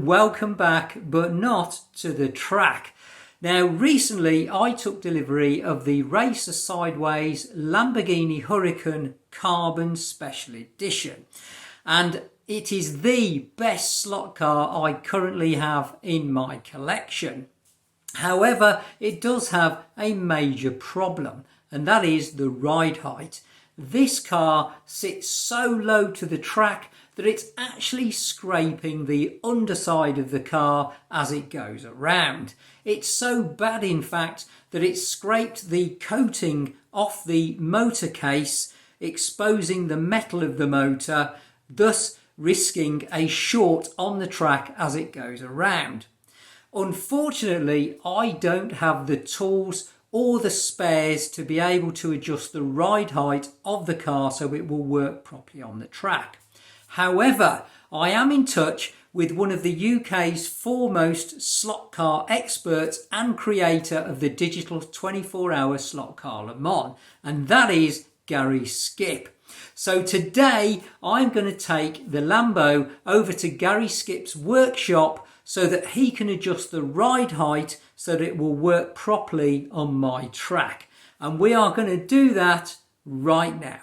and welcome back, but not to the track. Now, recently I took delivery of the Racer Sideways Lamborghini Huracan Carbon Special Edition, and it is the best slot car I currently have in my collection. However, it does have a major problem, and that is the ride height. This car sits so low to the track that it's actually scraping the underside of the car as it goes around. It's so bad, in fact, that it's scraped the coating off the motor case, exposing the metal of the motor, thus risking a short on the track as it goes around. Unfortunately, I don't have the tools or the spares to be able to adjust the ride height of the car so it will work properly on the track. However, I am in touch with one of the UK's foremost slot car experts and creator of the digital 24-hour slot car Le Mans, and that is Gary Skip. So today I'm going to take the Lambo over to Gary Skip's workshop so that he can adjust the ride height so that it will work properly on my track. And we are going to do that right now.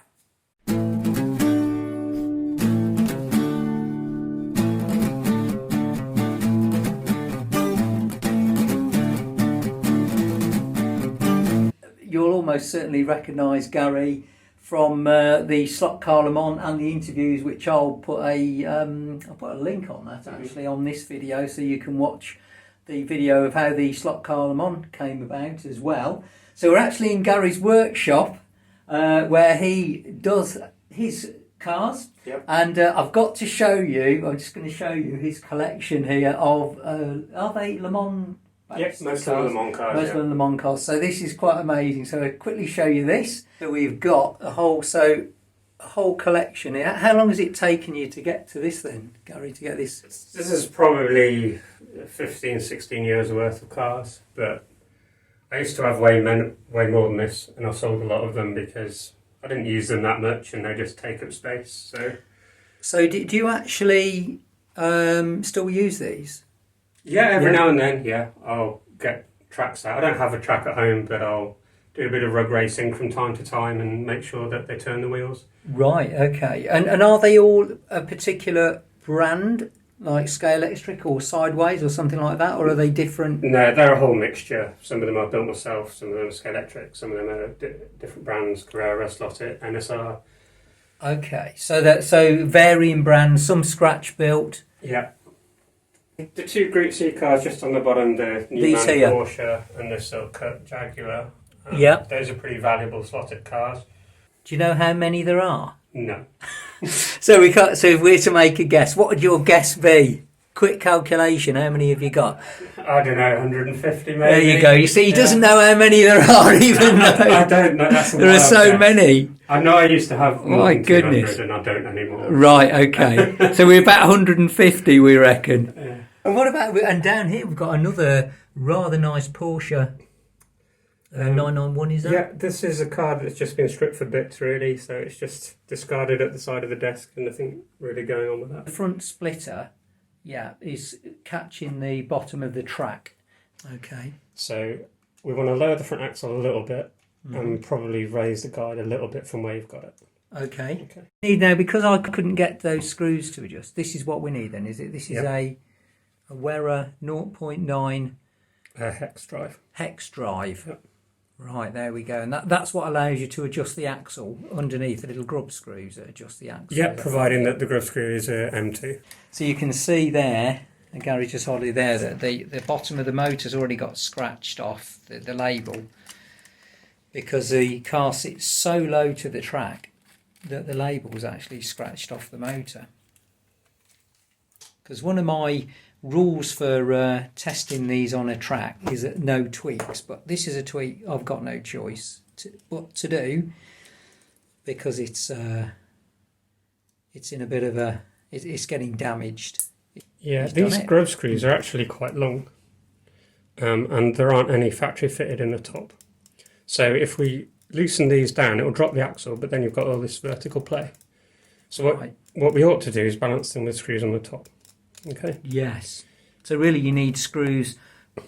You'll almost certainly recognise Gary from the Slot Car Le Mans and the interviews, which I'll put a link on that actually on this video, so you can watch the video of how the Slot Car Le Mans came about as well. So we're actually in Gary's workshop where he does his cars. Yep. And I've got to show you, I'm just going to show you his collection here of, are they Le Mans? Yes, most of the Le Mans cars. Most of the Le Mans cars. So this is quite amazing. So I'll quickly show you this. So we've got a whole collection here. How long has it taken you to get to this then, Gary, to get this? This is probably 15, 16 years worth of cars, but I used to have way more than this, and I sold a lot of them because I didn't use them that much and they just take up space. So do you actually still use these? Yeah, every now and then, yeah. I'll get tracks out. I don't have a track at home, but I'll do a bit of rug racing from time to time and make sure that they turn the wheels. Right, okay. And are they all a particular brand, like Scale Electric or Sideways or something like that, or are they different? No, they're a whole mixture. Some of them I've built myself, some of them are Scale Electric, some of them are different brands, Carrera, Slotted, NSR. Okay, so varying brands, some scratch built. Yeah. The two Group C cars just on the bottom, the Newman Porsche and the Silk Cut Jaguar. Yeah. Those are pretty valuable slotted cars. Do you know how many there are? No. So if we're to make a guess, what would your guess be? Quick calculation, how many have you got? I don't know, 150 maybe. There you go. You see, he doesn't know how many there are, even though I don't know. That's there are so many. I know I used to have more than 200 goodness. And I don't anymore. Right, okay. So we're about 150, we reckon. Yeah. And what about, and down here we've got another rather nice Porsche 991, is that? Yeah, this is a car that's just been stripped for bits really, so it's just discarded at the side of the desk and nothing really going on with that. The front splitter, yeah, is catching the bottom of the track. Okay. So we want to lower the front axle a little bit and probably raise the guide a little bit from where you've got it. Okay. Need now, because I couldn't get those screws to adjust, this is what we need then, is it? This is a Wera 0.9 hex drive. Hex drive. Yep. Right, there we go. And that's what allows you to adjust the axle underneath, the little grub screws that adjust the axle. Yeah, providing that the grub screw is M2. So you can see there, and Gary's just holding there, that the bottom of the motor's already got scratched off, the label, because the car sits so low to the track that the label was actually scratched off the motor. Because one of my rules for testing these on a track is that no tweaks, but this is a tweak I've got no choice what to do, because it's in a bit of a it's getting damaged. Yeah, these grub screws are actually quite long, and there aren't any factory fitted in the top, so if we loosen these down it will drop the axle, but then you've got all this vertical play. So what we ought to do is balance them with screws on the top. Okay. Yes. So really you need screws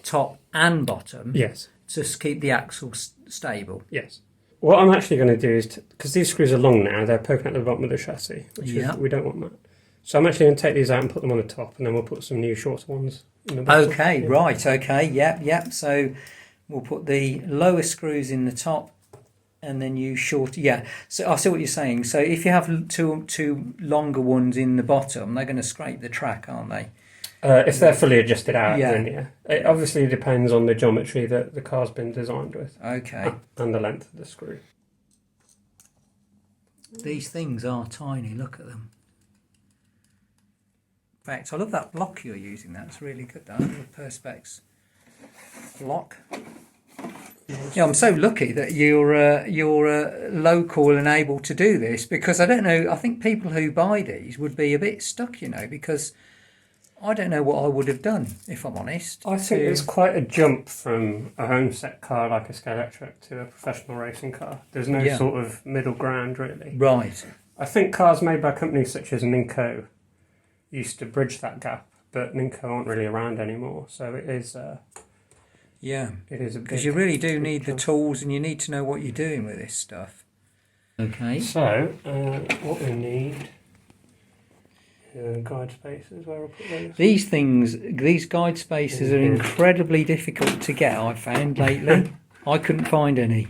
top and bottom. Yes. To keep the axle stable. Yes. What I'm actually going to do is, because these screws are long now, they're poking at the bottom of the chassis, which is, we don't want that. So I'm actually going to take these out and put them on the top, and then we'll put some new shorter ones in the bottom. Okay, right, okay, yep. So we'll put the lower screws in the top, and then you short. Yeah. So I see what you're saying. So if you have two longer ones in the bottom, they're going to scrape the track, aren't they? If they're fully adjusted out, then yeah. It obviously depends on the geometry that the car's been designed with. Okay. And the length of the screw. These things are tiny, look at them. In fact, I love that block you're using, that's really good, that little Perspex block. Yeah, I'm so lucky that you're local and able to do this, because I don't know, I think people who buy these would be a bit stuck, because I don't know what I would have done, if I'm honest. I think it's quite a jump from a home set car like a Scalextric to a professional racing car. There's no sort of middle ground, really. Right. I think cars made by companies such as Ninko used to bridge that gap, but Ninko aren't really around anymore, so it is... Yeah, it is a big... Because you really do need the tools, and you need to know what you're doing with this stuff. Okay. So, what we need... guide spaces, where I'll put those. These guide spaces are incredibly difficult to get, I've found lately. I couldn't find any.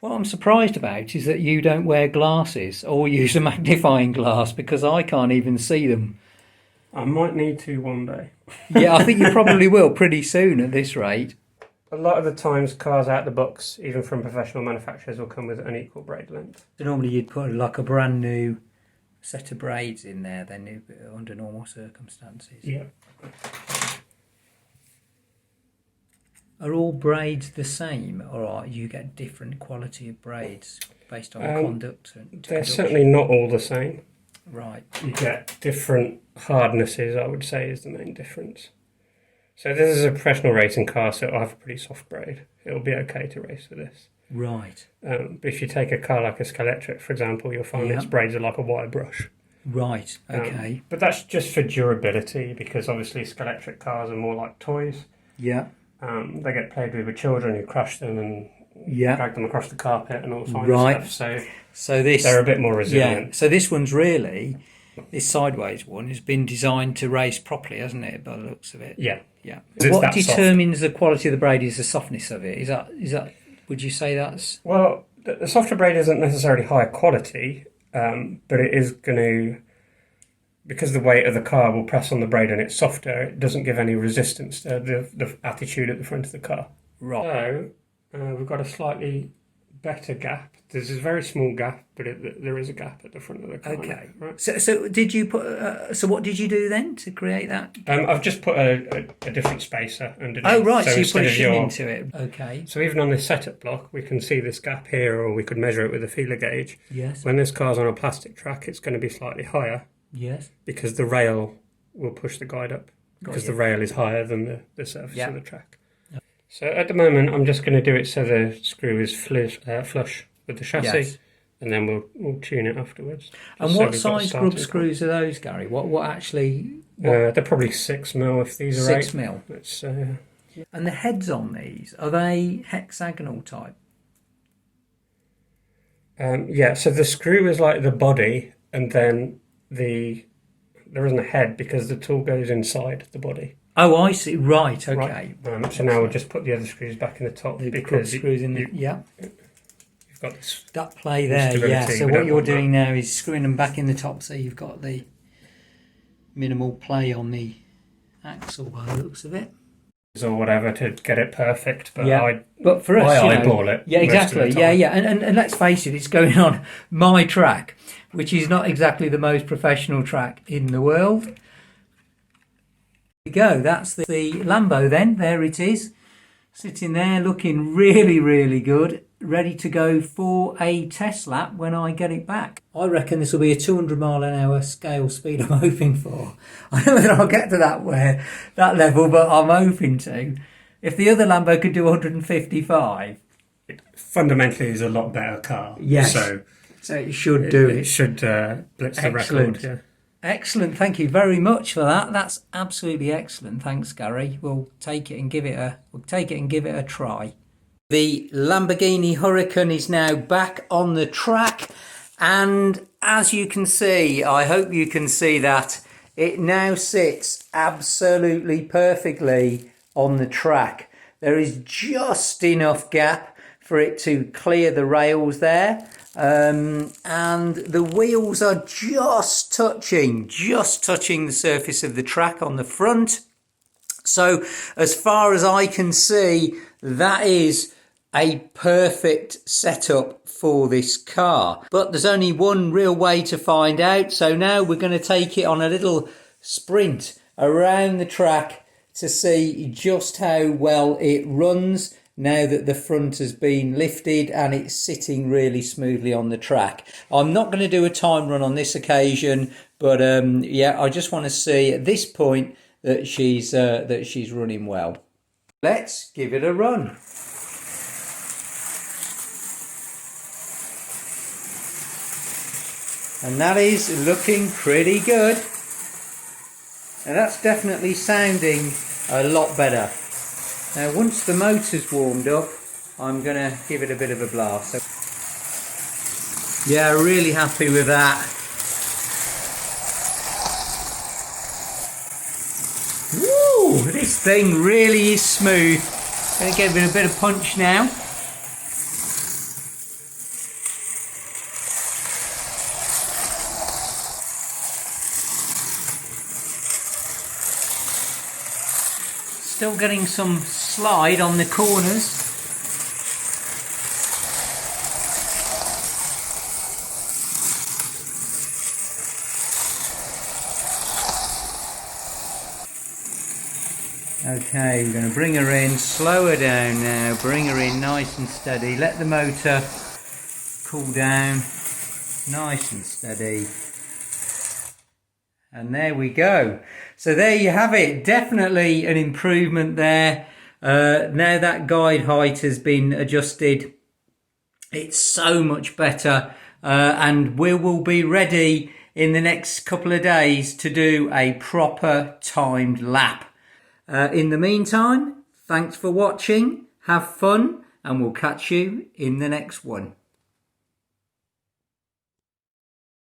What I'm surprised about is that you don't wear glasses or use a magnifying glass, because I can't even see them. I might need to one day. Yeah, I think you probably will pretty soon at this rate. A lot of the times cars out the box, even from professional manufacturers, will come with an equal braid length. So normally you'd put like a brand new set of braids in there then under normal circumstances. Yeah. Are all braids the same, or you get different quality of braids based on conduction? They're certainly not all the same. Right. You get different hardnesses, I would say, is the main difference. So this is a professional racing car, so it'll have a pretty soft braid. It'll be okay to race with this. Right. But if you take a car like a Scalextric, for example, you'll find its braids are like a wire brush. Right, okay. But that's just for durability, because obviously Scalextric cars are more like toys. Yeah. They get played with children who crash them and drag them across the carpet and all sorts of stuff. So they're a bit more resilient. Yeah. So this one's really, this sideways one has been designed to race properly, hasn't it, by the looks of it? Yeah. Yeah. It's what determines the quality of the braid is the softness of it. Is that? Would you say that's... Well, the softer braid isn't necessarily higher quality, but it is going to... Because the weight of the car will press on the braid and it's softer, it doesn't give any resistance to the attitude at the front of the car. Right. So, we've got a slightly better gap. There's a very small gap, but there is a gap at the front of the car. Okay. Right? So did you put... so what did you do then to create that? I've just put a different spacer underneath. Oh, right, so you put a instead shim of into it. Okay. So even on this setup block, we can see this gap here, or we could measure it with a feeler gauge. Yes. When this car's on a plastic track, it's going to be slightly higher. Yes. Because the rail will push the guide up. Because the rail is higher than the surface of the track. Yep. So at the moment, I'm just going to do it so the screw is flush with the chassis. And then we'll tune it afterwards. And what size grub screws are those, Gary? What actually... they're probably 6mm if these are 6mm. It's, and the heads on these, are they hexagonal type? Yeah, so the screw is like the body, and then there isn't a head because the tool goes inside the body. Oh, I see. Right, okay. Right. So now we'll just put the other screws back in the top. The grub screws in the... Yeah. You've got this... That play there, yeah. So what you're doing now is screwing them back in the top, so you've got the minimal play on the axle by the looks of it. Or whatever to get it perfect, but but for us, I eyeball it. Yeah, exactly. Yeah. And let's face it, it's going on my track, which is not exactly the most professional track in the world. There we go. That's the Lambo then. There it is. Sitting there looking really, really good. Ready to go for a test lap when I get it back. I reckon this will be a 200 mile an hour scale speed I'm hoping for. I don't know whether I'll get to that level, but I'm hoping to. If the other Lambo could do 155... It fundamentally is a lot better car. Yes. So it should do it. It should blitz the record. Yeah. Excellent. Thank you very much for that. That's absolutely excellent. Thanks, Gary. We'll take it and give it a try. The Lamborghini Huracan is now back on the track, and as you can see, I hope you can see that it now sits absolutely perfectly on the track. There is just enough gap for it to clear the rails there, and the wheels are just touching the surface of the track on the front. So as far as I can see, that is a perfect setup for this car. But there's only one real way to find out. So now we're going to take it on a little sprint around the track to see just how well it runs now that the front has been lifted and it's sitting really smoothly on the track. I'm not going to do a time run on this occasion, but yeah, I just want to see at this point that she's running well. Let's give it a run. And that is looking pretty good. And that's definitely sounding a lot better. Now once the motor's warmed up, I'm going to give it a bit of a blast. So, yeah, really happy with that. Woo! This thing really is smooth. Going to give it a bit of punch now. Still getting some slide on the corners. Okay, we're going to bring her in, slow her down now, bring her in nice and steady, let the motor cool down, nice and steady. And there we go. So there you have it. Definitely an improvement there. Now that guide height has been adjusted, it's so much better. And we will be ready in the next couple of days to do a proper timed lap. In the meantime, thanks for watching. Have fun, and we'll catch you in the next one.